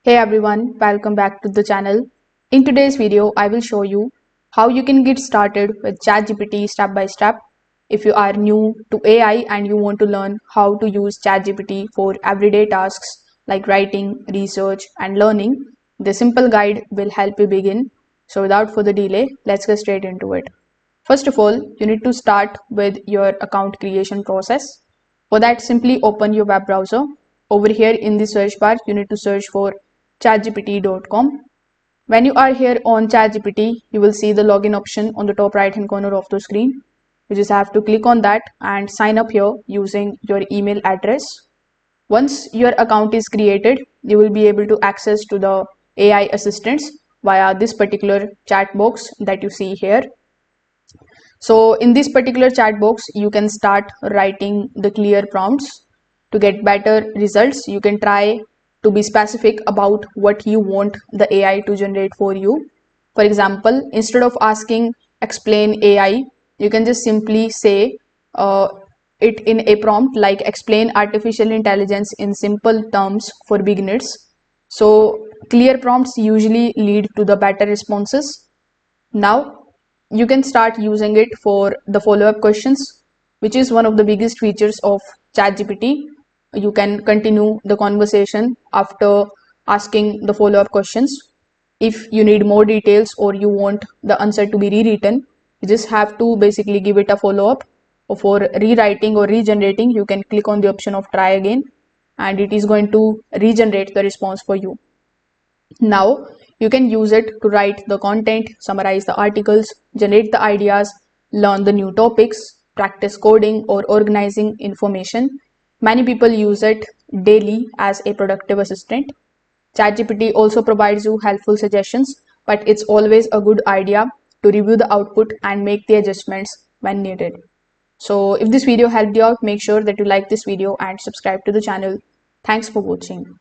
Hey everyone, welcome back to the channel. In today's video, I will show you how you can get started with ChatGPT step by step. If you are new to AI and you want to learn how to use ChatGPT for everyday tasks like writing, research, and learning, this simple guide will help you begin. So without further delay, let's get straight into it. First of all, you need to start with your account creation process. For that, simply open your web browser. Over here in the search bar, you need to search for chatgpt.com. When you are here on ChatGPT, you will see the login option on the top right hand corner of the screen. You just have to click on that and sign up here using your email address. Once your account is created, you will be able to access to the AI assistants via this particular chat box that you see here. So in this particular chat box, you can start writing the clear prompts. To get better results, you can try to be specific about what you want the AI to generate for you. For example, instead of asking explain AI, you can just simply say it in a prompt like explain artificial intelligence in simple terms for beginners. So clear prompts usually lead to the better responses. Now you can start using it for the follow-up questions, which is one of the biggest features of ChatGPT. You can continue the conversation after asking the follow-up questions. If you need more details or you want the answer to be rewritten, you just have to basically give it a follow-up. Or for rewriting or regenerating, you can click on the option of try again, and it is going to regenerate the response for you. Now you can use it to write the content, summarize the articles, generate the ideas, learn the new topics, practice coding or organizing information. Many people use it daily as a productive assistant. ChatGPT also provides you helpful suggestions, but it's always a good idea to review the output and make the adjustments when needed. So if this video helped you out, make sure that you like this video and subscribe to the channel. Thanks for watching.